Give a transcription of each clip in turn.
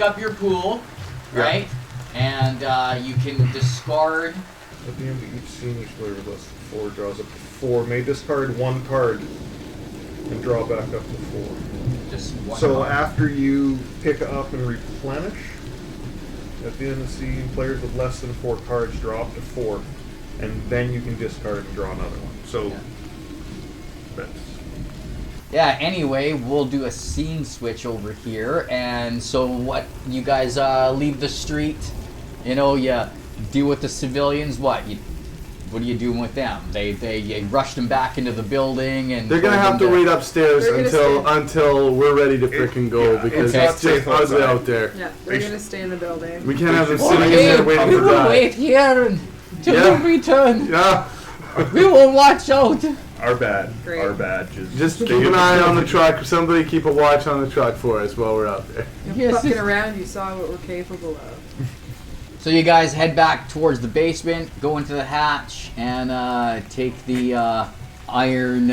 up your pool, right? And you can discard. At the end of each scene, each player with less than 4 draws up to 4. May discard 1 card and draw back up to 4. Just one So card. after you pick up and replenish, at the end of the scene, players with less than 4 cards draw up to 4, and then you can discard and draw another one. So, that's... Yeah, anyway, we'll do a scene switch over here. And so what, you guys leave the street, you know, you deal with the civilians, what are you doing with them? They rushed them back into the building, and they're gonna have to wait upstairs until we're ready to frickin' go, because it's just ugly out there. Yeah, they're gonna stay in the building. We can't have them sitting in there waiting we to will die. wait here until we return. Yeah. We will watch out. Our bad. Great. Our bad. Just keep an eye on the truck. Somebody keep a watch on the truck for us while we're out there. You're fucking around, you saw what we're capable of. So you guys head back towards the basement, go into the hatch, and take the iron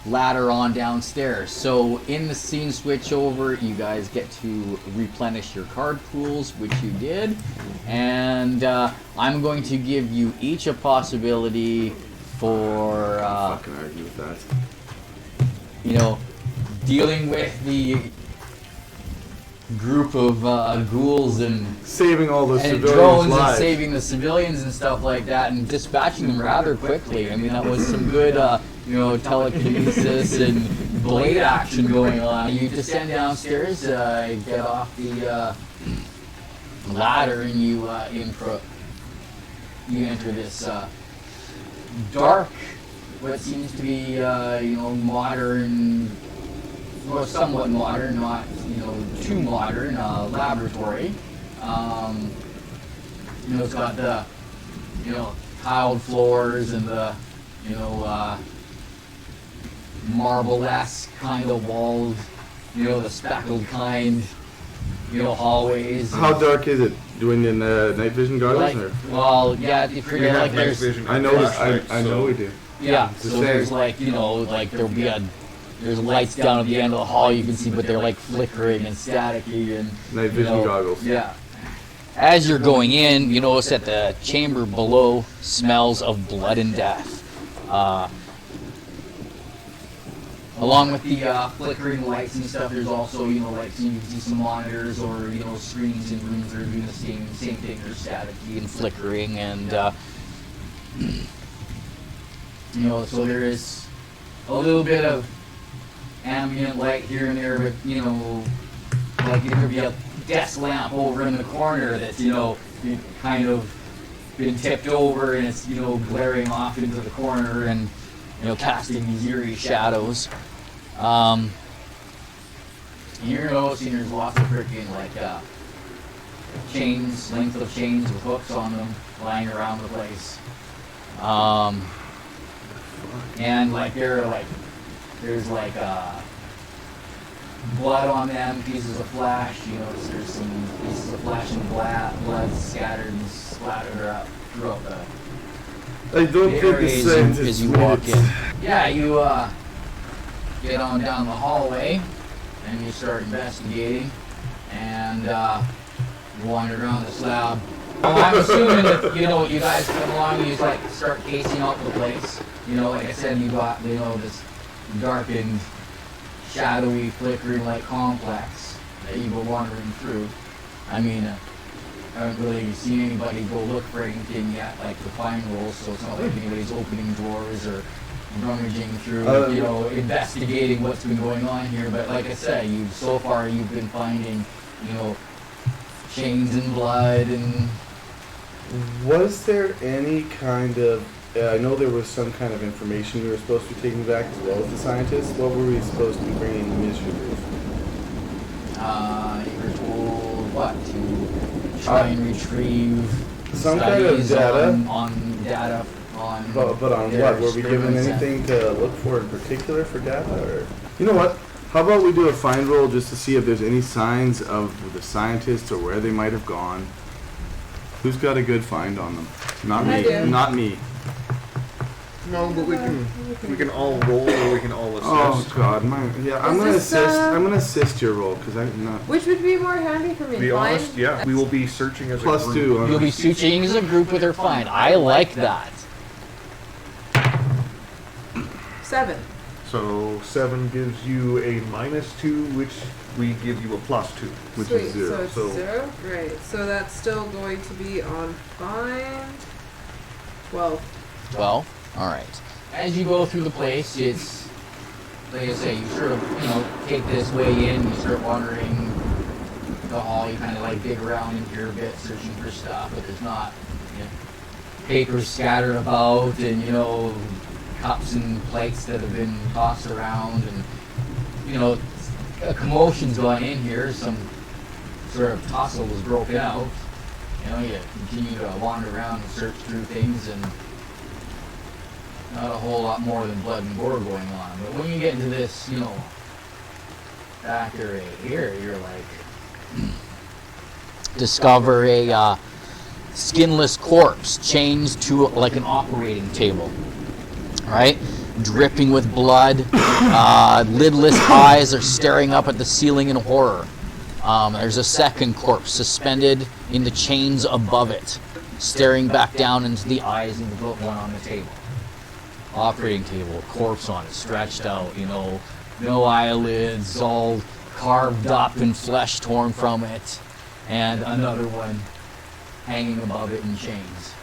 ladder on downstairs. So in the scene switch over, you guys get to replenish your card pools, which you did. And I'm going to give you each a possibility for, Fucking argue with that. you know, dealing with the group of ghouls and saving all the civilians' drones lives. and saving the civilians and stuff like that, and dispatching them rather quickly. I mean, that was some good, you know, telekinesis and blade action going on. You descend downstairs, get off the ladder, and you enter this dark, what seems to be, you know, modern. Well, somewhat modern, not, you know, too modern, laboratory. You know, it's got the, you know, tiled floors and the, you know, marble-esque kind of walls, you know, the speckled kind, you know, hallways. How dark is it? Doing in night vision goggles? Like, or? well, yeah, you forget, like, there's, I know we do. yeah, so there's, like, you know, like, there'll be there's lights down at the end of the hall you can see, but they're like flickering and staticky and night vision goggles. Yeah. As you're going in, you notice that the chamber below smells of blood and death. Along with the flickering lights and stuff, there's also, you know, like you can see some monitors or, you know, screens in rooms that are doing the same thing. They're staticky and flickering, and you know, so there is a little bit of ambient light here and there, but, you know, like there could be a desk lamp over in the corner that's, you know, kind of been tipped over, and it's, you know, glaring off into the corner and, you know, casting these eerie shadows. You're noticing there's lots of freaking, like, chains, length of chains with hooks on them lying around the place. And, like, there's like blood on them, pieces of flesh, you know, there's some pieces of flesh and blood scattered and splattered throughout the I don't think the scientists as you walk in. Yeah, you get on down the hallway and you start investigating and wander around the slab. Well, I'm assuming that, you know, you guys come along and you like start casing out the place. You know, like I said, you got, you know, this darkened, shadowy, flickering like complex that you go wandering through. I mean, I haven't really seen anybody go look for anything yet, like the fine rolls, so it's not like anybody's opening drawers or rummaging through, you know, investigating what's been going on here. But like I said, so far you've been finding, you know, chains and blood and... Was there any kind of... I know there was some kind of information we were supposed to be taking back as well as the scientists. What were we supposed to be bringing the Ministry group? You were told what? To try and retrieve some kind of data on data on. But on what? Were we given anything to look for in particular for data? Or you know what? How about we do a find roll just to see if there's any signs of the scientists or where they might have gone? Who's got a good find on them? Not me. Not me. No, but we can all roll or we can all Oh assist. God, I'm gonna this, assist. I'm gonna assist your roll because I'm not. Which would be more handy for me? To be Find- honest, yeah, we will be searching as a Plus group. 2. You'll be searching as a group with her find. I like that. 7. So 7 gives you a -2, which we give you a +2. Which Sweet. is 0. So it's So- 0? Right. So that's still going to be on find. 12. Well, all right. As you go through the place, it's like I say, you sort of take this way in. You start wandering the hall. You kind of like dig around in here a bit, searching for stuff, but there's not papers scattered about, and cups and plates that have been tossed around, and a commotion's gone in here. Some sort of tussle was broken out. You continue to wander around and search through things, and not a whole lot more than blood and gore going on. But when you get into this, back area here, you're like, discover a skinless corpse chained to like an operating table, right? Dripping with blood. Lidless eyes are staring up at the ceiling in horror. There's a second corpse suspended in the chains above it, staring back down into the eyes of the one on the table. Operating table, corpse on it, stretched out, no eyelids, all carved up and flesh torn from it, and another one hanging above it in chains.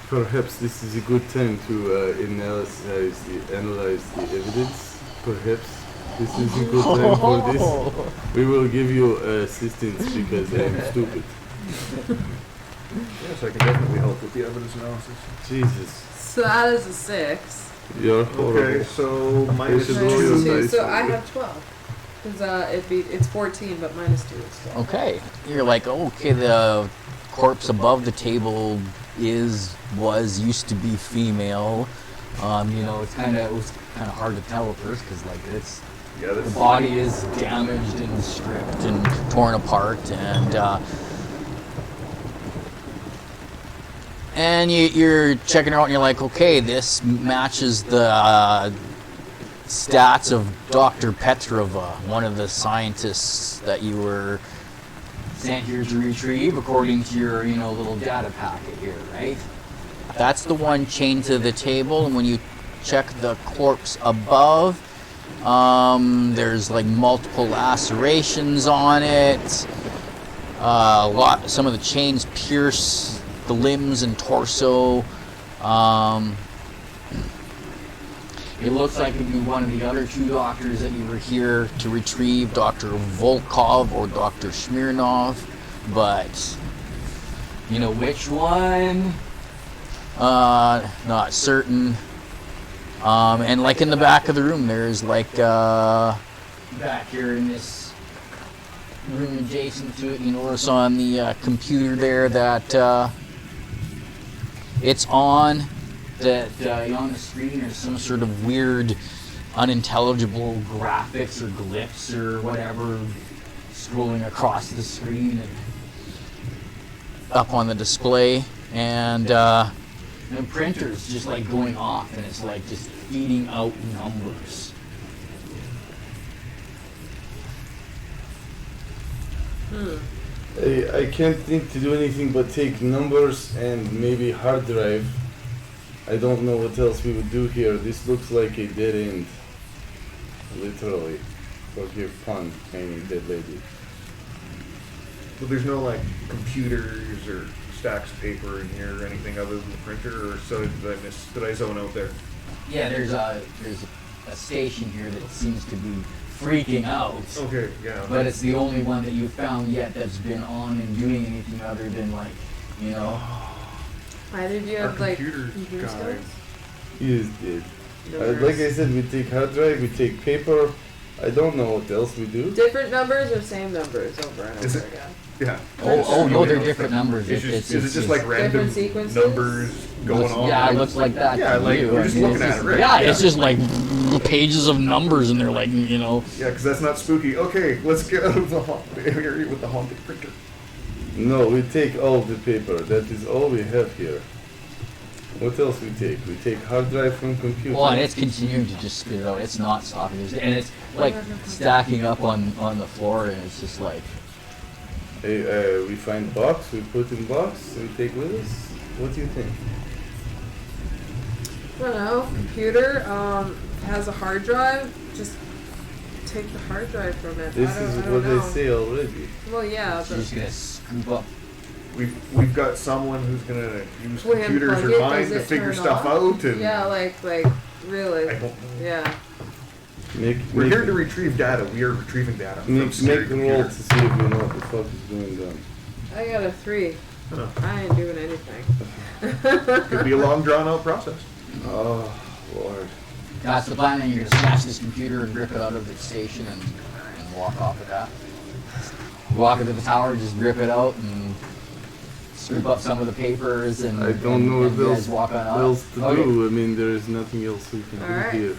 Perhaps this is a good time to analyze the evidence. Perhaps this is a good time for this. We will give you assistance because I am stupid. Yes, I can definitely help with the evidence analysis. Jesus, So that is a 6. you're horrible. Okay, so They should roll your -2. dice. So I have 12. Because it's 14, but -2 is 12. Okay, you're like, okay, the corpse above the table used to be female. It was kind of hard to tell at first because Yeah, the that's body is damaged and stripped and torn apart, and you're checking her out and you're like, okay, this matches the stats of Dr. Petrova, one of the scientists that you were sent here to retrieve according to your little data packet here, right? That's the one chained to the table, and when you check the corpse above, there's like multiple lacerations on it. Some of the chains pierce the limbs and torso. It looks like it'd be one of the other 2 doctors that you were here to retrieve, Dr. Volkov or Dr. Smirnov, but which one? Not certain. And like in the back of the room, there's like back here in this room adjacent to it, you notice on the computer there that it's on. That on the screen there's some sort of weird, unintelligible graphics or glyphs or whatever scrolling across the screen and up on the display, and the printer's just like going off, and it's like just feeding out numbers. I can't think to do anything but take numbers and maybe hard drive. I don't know what else we would do here. This looks like a dead end. Literally. Forgive pun, hanging dead lady. So there's no computers or stacks of paper in here or anything other than the printer, or so did I zone out there? Yeah, there's a station here that seems to be freaking out. Okay, yeah. But it's the only one that you've found yet that's been on and doing anything other than Either of you Our have computer computer guy. skills? He is dead. Numbers. Like I said, we take hard drive, we take paper. I don't know what else we do. Different numbers or same numbers over and Is over it- again? Yeah. Oh, no, they're different numbers. Is it just like random Different sequences? numbers going on? Yeah, it looks like that. Yeah, to like, you. we're just looking at it, right? Yeah, Yeah. it's just like pages of numbers, and they're like, Yeah, because that's not spooky. Okay, let's get out of the haunted area with the haunted printer. No, we take all the paper. That is all we have here. What else we take? We take hard drive from computer. Well, and it's continuing to just spit it out. It's not stopping. And it's like stacking up on the floor, and it's just like. Hey, we find box, we put in box, and take with us. What do you think? I don't know. Computer has a hard drive. Just take the hard drive from it. This I is don't what know. they say already. Well, yeah, You're but just gonna scoop up. We've got someone who's gonna use When computers plug or it, mind does to it figure turn stuff off? out, and yeah, like really, I don't know. yeah. We're here to retrieve data. We are retrieving data from Make security the roll to computers. see if you know what the fuck is going on. I got a 3. Huh. I ain't doing anything. Could be a long, drawn-out process. Oh, Lord. That's the plan, and you're gonna snatch this computer and rip it out of its station and walk off with that. Walk into the tower, just rip it out and scoop up some of the papers and I don't know what and you else, guys walk on up. else to Okay. do. I mean, there is nothing else we can Alright. do here.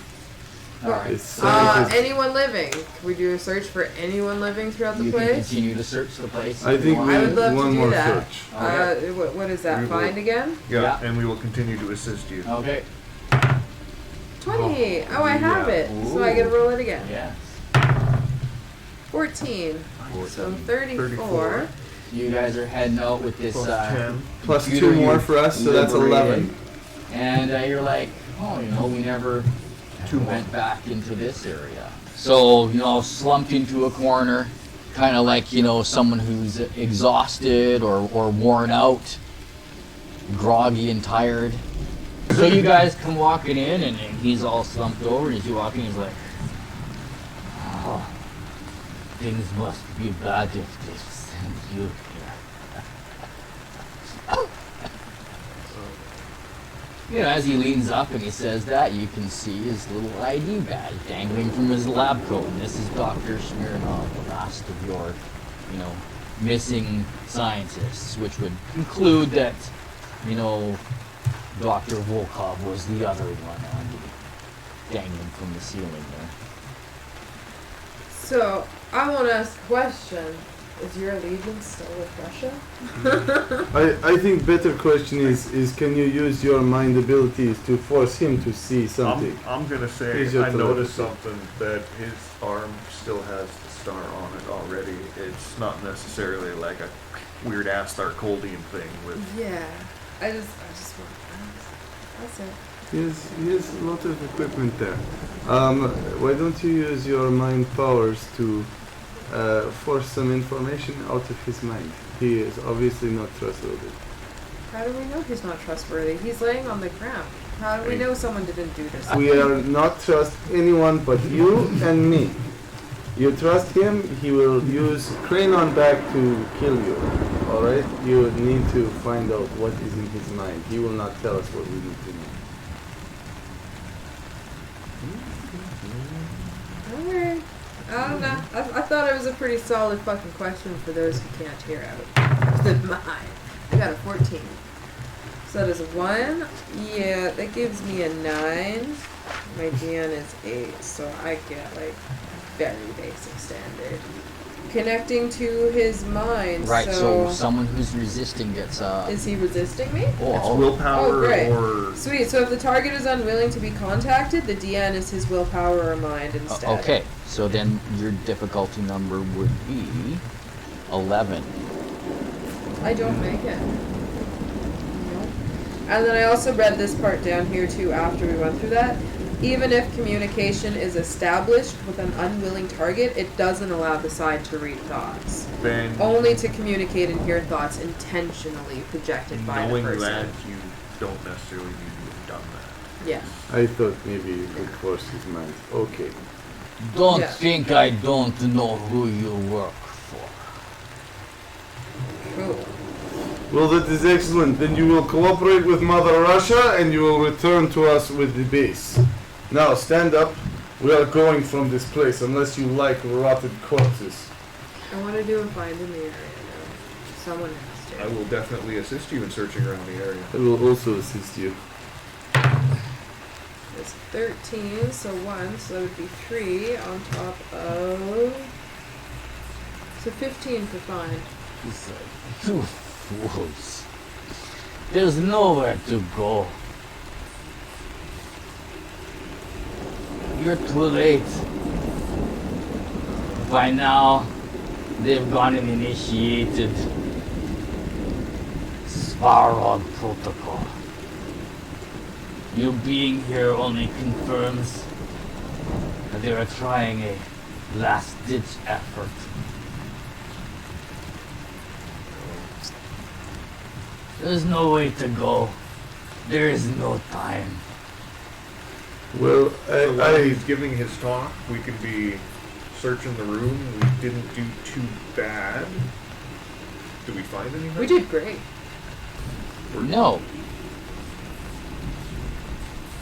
Alright. It's safe. Anyone living? Can we do a search for anyone living throughout the You can place? continue to search the place. I if you think want. we I would love to one do more that. search. What is that? We will- Find again? Yeah, Yeah. and we will continue to assist you. Okay. 20. Oh, I have Yeah. it. So I get to roll it again. Yes. 14. So 34. 34. You guys are heading out with this Plus 10. Plus computer 2 more you for us, so that's liberated. 11. And you're like, oh, we never went back into this area. So, slumped into a corner, kind of like, someone who's exhausted or worn out, groggy and tired. So you guys come walking in, and he's all slumped over, and as you walk in, he's like, oh, things must be bad if they send you here. As he leans up and he says that, you can see his little ID badge dangling from his lab coat. And this is Dr. Smirnov, the last of your, missing scientists, which would include that, Dr. Volkov was the other one on the dangling from the ceiling there. So I want to ask a question. Is your allegiance still with Russia? I think better question is can you use your mind abilities to force him to see something? I'm gonna say Here's your I noticed telepathy. something that his arm still has the star on it already. It's not necessarily like a weird ass Tharkoldian thing with. Yeah. I just want to ask. That's it. He has a lot of equipment there. Why don't you use your mind powers to force some information out of his mind? He is obviously not trustworthy. How do we know he's not trustworthy? He's laying on the ground. How do we know someone didn't do this? We are not trust anyone but you and me. You trust him, he will use crane on back to kill you. Alright? You need to find out what is in his mind. He will not tell us what we need to know. Alright. I don't know. I thought it was a pretty solid fucking question for those who can't hear out. Than mine. I got a 14. So that is a 1. Yeah, that gives me a 9. My DN is 8, so I get like very basic standard. Connecting to his mind. Right, so someone who's resisting gets Is he resisting me? It's oh, willpower great. or. Sweet. So if the target is unwilling to be contacted, the DN is his willpower or mind instead. okay, so then your difficulty number would be 11. I don't make it. Nope. And then I also read this part down here too after we went through that. Even if communication is established with an unwilling target, it doesn't allow the side to read thoughts. Then Only to communicate and hear thoughts intentionally projected by the knowing person. that you don't necessarily need to have done that. Yeah. I thought maybe you could force his mind. Okay. Don't Yeah. think I don't know who you work for. Cool. Well, that is excellent. Then you will cooperate with Mother Russia and you will return to us with the base. Now, stand up. We are going from this place unless you like rotted corpses. I want to do a find in the area now. Someone has to. I will definitely assist you in searching around the area. I will also assist you. It's 13, so 1, so that would be 3 on top of... So 15 for find. He's like, you fools. There's nowhere to go. You're too late. By now, they've gone and initiated Svarog Protocol. You being here only confirms that they are trying a last-ditch effort. There's no way to go. There is no time. Well, So while I he's giving his talk, we could be searching the room. We didn't do too bad. Did we find anything? We did great. No.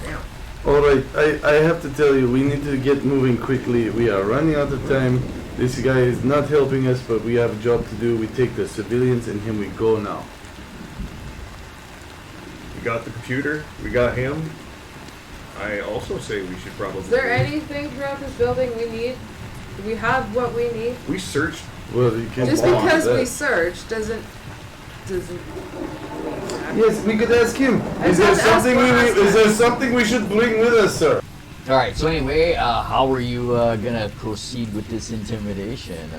Damn. Alright, I have to tell you, we need to get moving quickly. We are running out of time. This guy is not helping us, but we have a job to do. We take the civilians and him we go now. We got the computer. We got him. I also say we should probably. Is there anything throughout this building we need? Do we have what we need? We searched. Well, you can Just walk because that. we searched doesn't. Yes, we could ask him. I Is there said ask something one last is there time. something we should bring with us, sir? Alright, so anyway, how are you gonna proceed with this intimidation?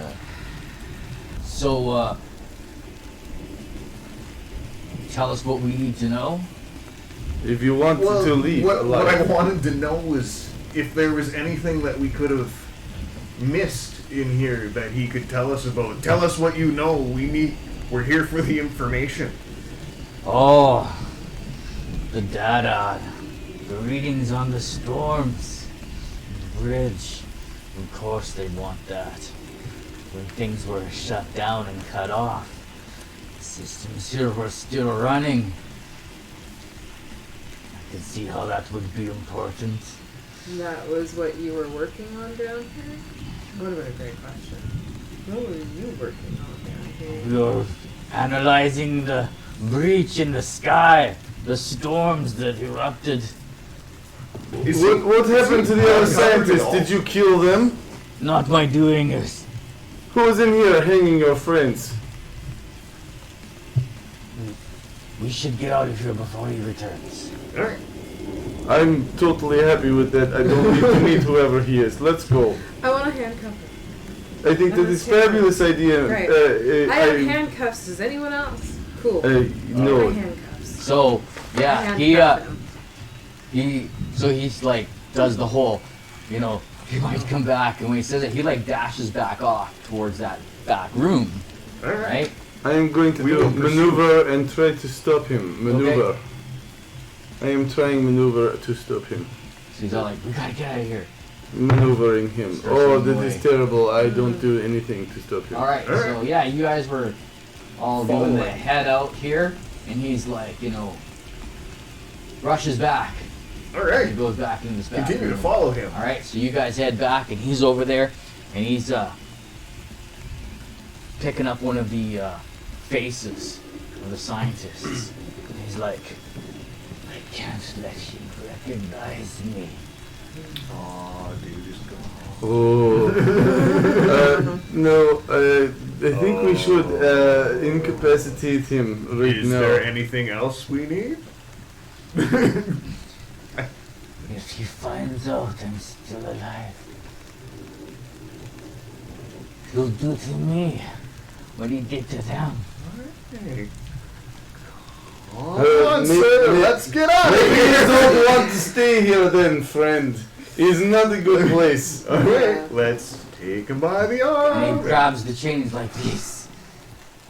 Tell us what we need to know. If you want to leave what I alive. wanted to know was if there was anything that we could have missed in here that he could tell us about. Tell us what you know. We're here for the information. Oh, the data, the readings on the storms, the bridge. Of course they want that. When things were shut down and cut off, the systems here were still running. I could see how that would be important. That was what you were working on down here? Would have been a great question. What were you working on down here? We were analyzing the breach in the sky, the storms that erupted. What happened to the other scientists? Did you kill them? Not my doingers. Who's in here hanging your friends? We should get out of here before he returns. Alright. I'm totally happy with that. I don't need to meet whoever he is. Let's go. I want to handcuff him. I think that is a fabulous idea. Right. I have handcuffs. Does anyone else? Cool. No. My handcuffs. So I yeah, handcuff him. he's like does the whole, you know, he might come back, and when he says it, he like dashes back off towards that back room, right? I am going to We do will pursue. maneuver and try to stop him. Maneuver. Okay. I am trying maneuver to stop him. So he's all like, we gotta get out of here. Maneuvering him. Starts Oh, getting that is away. terrible. I don't do anything to stop him. All right, so yeah, you guys were all doing the Following. head out here, and he's like, you know, rushes back. He Alright. goes back into this back Continue to room. follow him. All right, so you guys head back, and he's over there, and he's picking up one of the faces of the scientists. And he's like, I can't let you recognize me. Oh, dude, just go. Oh. No, I think we should incapacitate him right Is now. there anything else we need? If he finds out I'm still alive, he'll do to me what he did to them. Hey. Uh, Come on, sir. Let's get out of Maybe you here. don't want to stay here then, friend. It's not a good place. Alright, let's take him by the And he arm. grabs the chains like this.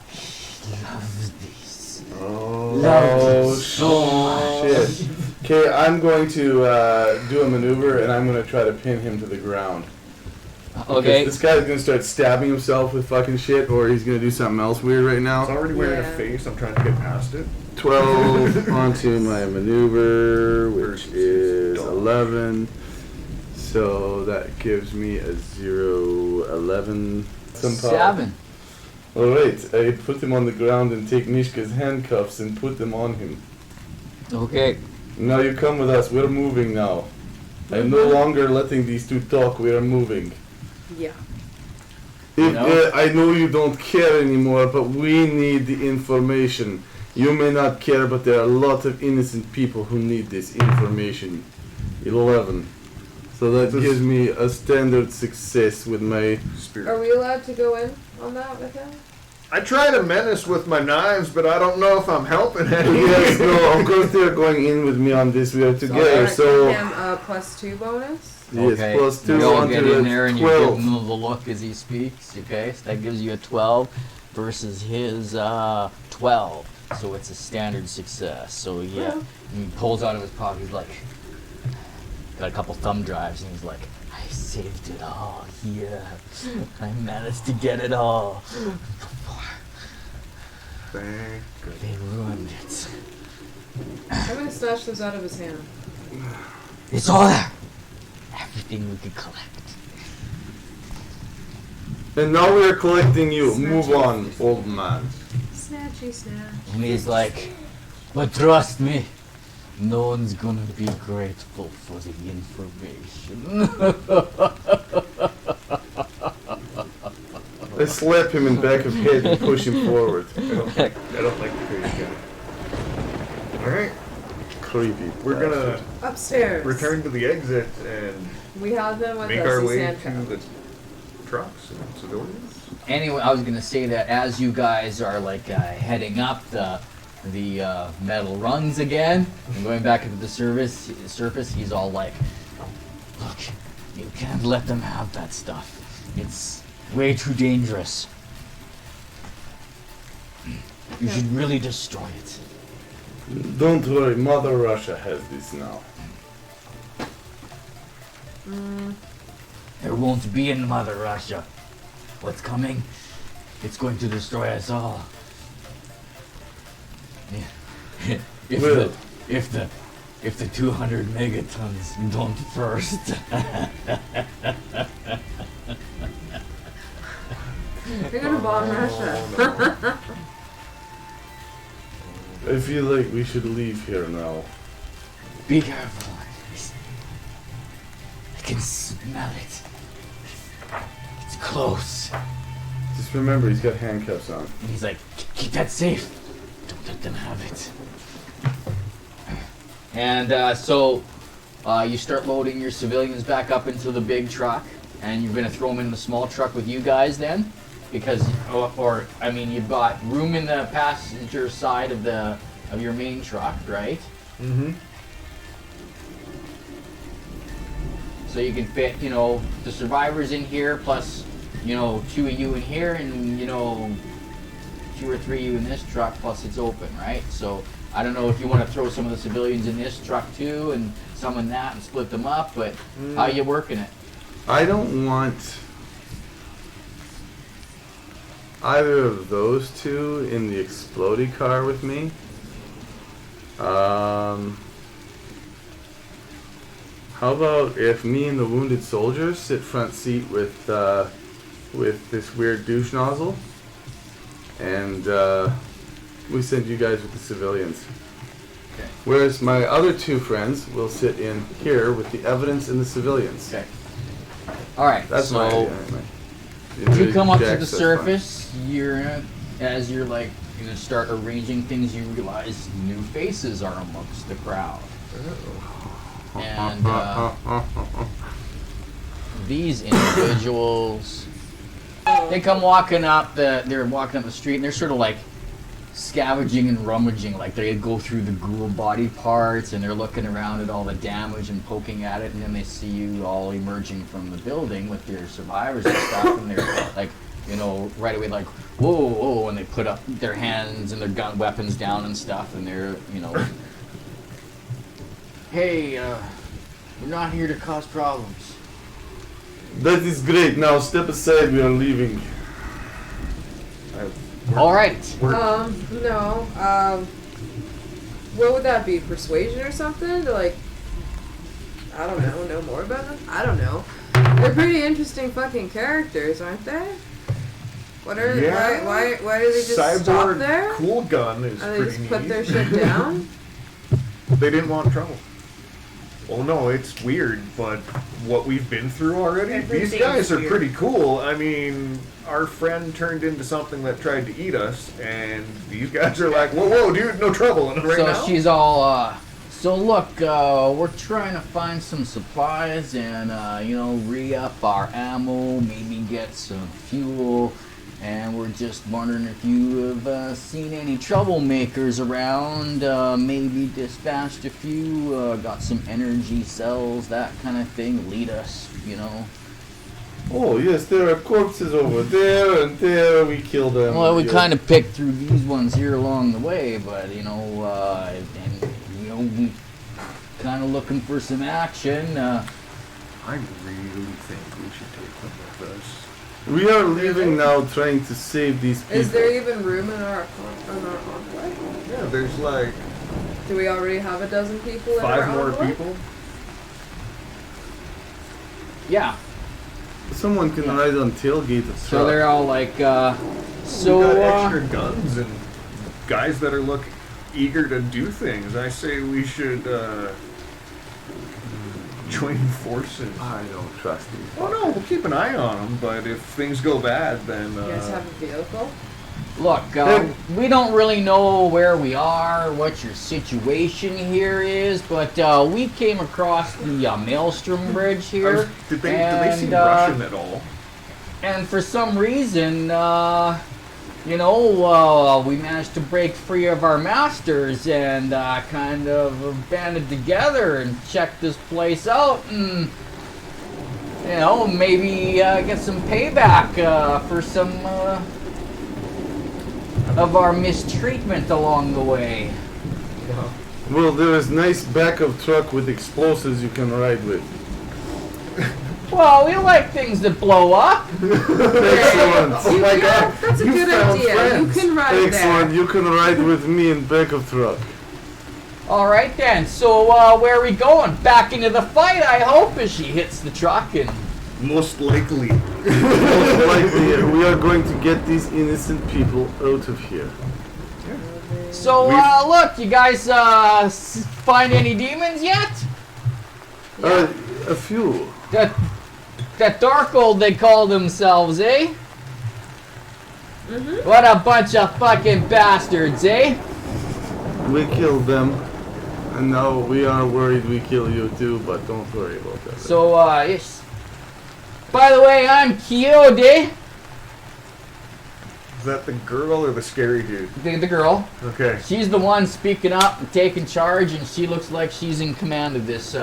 He loves these. Oh, Loves it so much. Shit. Okay, I'm going to do a maneuver and I'm going to try to pin him to the ground. Okay. This guy's going to start stabbing himself with fucking shit, or he's going to do something else weird right it's now. already wearing Yeah. a face. I'm trying to get past it. 12 onto my maneuver, which Versus is dodge. 11. So that gives me a 0, 11. Some power. 7. Alright, I put him on the ground and take Mishka's handcuffs and put them on him. Okay. Now you come with us, we're moving now. I'm no longer letting these two talk, we are moving. Yeah. If, know? I know you don't care anymore, but we need the information. You may not care, but there are a lot of innocent people who need this information. 11. So that This- gives me a standard success with my... Spirit. Are we allowed to go in on that with him? I try to menace with my knives, but I don't know if I'm helping any. Yes, no, of course they're going in with me on this. We are together, Alright, so... give him a +2 bonus. Yes, plus 2 you all on get to in the there and you 12. give him the look as he speaks. Okay, so that gives you a 12 versus his 12. So it's a standard success. So yeah, and he pulls out of his pocket. He's like, got a couple thumb drives, and he's like, I saved it all here. I managed to get it all. Thank goodness. They ruined it. I'm gonna snatch those out of his hand. It's all there. Everything we could collect. And now we are collecting you. Snatch Move it. on, old man. Snatchy snatch. And he's like, but trust me, no one's gonna be grateful for the information. I slap him in back of head and push him forward. I don't like the crazy guy. Alright, Creepy. we're gonna Upstairs. return to the exit and We have them with make us. our He's way handcuffed. to the trucks and civilians. Anyway, I was gonna say that as you guys are like heading up the metal rungs again and going back into the surface, he's all like, look, you can't let them have that stuff. It's way too dangerous. You should really destroy it. Don't worry, Mother Russia has this now. There won't be in Mother Russia. What's coming? It's going to destroy us all. Yeah. if the 200 megatons don't first. They're gonna bomb Russia. I feel like we should leave here now. Be careful. I can smell it. It's close. Just remember, he's got handcuffs on. And he's like, keep that safe. Don't let them have it. And so you start loading your civilians back up into the big truck, and you're going to throw them in the small truck with you guys then? Because, I mean, you've got room in the passenger side of your main truck, right? Mm-hmm. So you can fit, the survivors in here, plus, 2 of you in here, and, 2 or 3 of you in this truck, plus it's open, right? So I don't know if you want to throw some of the civilians in this truck too, and some in that, and split them up, but how you working it? I don't want either of those two in the explodey car with me. How about if me and the wounded soldiers sit front seat with this weird douche nozzle, and we send you guys with the civilians. Okay. Whereas my other 2 friends will sit in here with the evidence and the civilians. Okay. All right. That's so my idea anyway. you come up to Jack the says surface. As you're like gonna start arranging things, you realize new faces are amongst the crowd, and these individuals, they come walking up they're walking up the street, and they're sort of like scavenging and rummaging, like they go through the ghoul body parts, and they're looking around at all the damage and poking at it, and then they see you all emerging from the building with your survivors and stuff, and they're like, right away like, whoa, whoa, and they put up their hands and their gun weapons down and stuff, and they're, hey, we're not here to cause problems. That is great. Now step aside. We are leaving. All right. No. What would that be? Persuasion or something? To like, I don't know more about them? I don't know. They're pretty interesting fucking characters, aren't they? What are Yeah. why do they just stop Cyborg there? cool gun is And they pretty just put neat. their shit down? They didn't want trouble. Well, no, it's weird, but what we've been through already, these Everything's guys are weird. pretty cool. I mean, our friend turned into something that tried to eat us, and these guys are like, whoa, whoa, dude, no trouble. And right So now, she's all So look, we're trying to find some supplies and, you know, re-up our ammo, maybe get some fuel, and we're just wondering if you have seen any troublemakers around, maybe dispatched a few, got some energy cells, that kind of thing, lead us, you know. Oh yes, there are corpses over there and there. We killed them. Well, we yes. kind of picked through these ones here along the way, but, you know, and you know, we kind of looking for some action. I really think we should take them with us. We are leaving now, trying to save these people. Is there even room in our envoy? Yeah, there's like Do we already have a dozen people in 5 our more envoy? people. Yeah, Someone can ride on tailgate of so truck. they're all like, We've got so, extra guns and guys that are eager to do things. I say we should join forces. I don't trust these. Oh no, we'll keep an eye on them. But if things go bad, then You guys have a vehicle? look, we don't really know where we are, what your situation here is, but we came across the Maelstrom Bridge here. Did they seem and, Russian at all? And for some reason, you know, we managed to break free of our masters and kind of banded together and checked this place out and, you know, maybe get some payback for some of our mistreatment along the way. Well, there is nice backup truck with explosives you can ride with. Well, we like things that blow up. Excellent. Oh my God, That's a you good found idea. friends. You can ride Excellent. there. You can ride with me in backup truck. All right then. So where are we going? Back into the fight, I hope, as she hits the truck and. Most likely. Most likely, we are going to get these innocent people out of here. So look, you guys find any demons yet? A few. That Tharkold they call themselves, eh? Mm-hmm. What a bunch of fucking bastards, eh? We killed them, and now we are worried we kill you too. But don't worry about that. So yes. By the way, I'm Kyode, Is that the girl or the scary dude? the girl. Okay. She's the one speaking up and taking charge, and she looks like she's in command of this,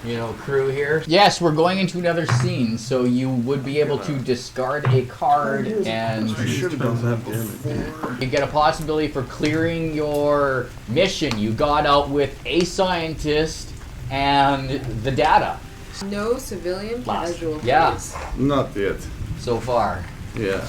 you know, crew here. Yes, we're going into another scene, so you would be able to discard a card, and I should have done that before. you get a possibility for clearing your mission. You got out with a scientist and the data No civilian Last. casualties. Yeah. Not yet. so far. Yeah.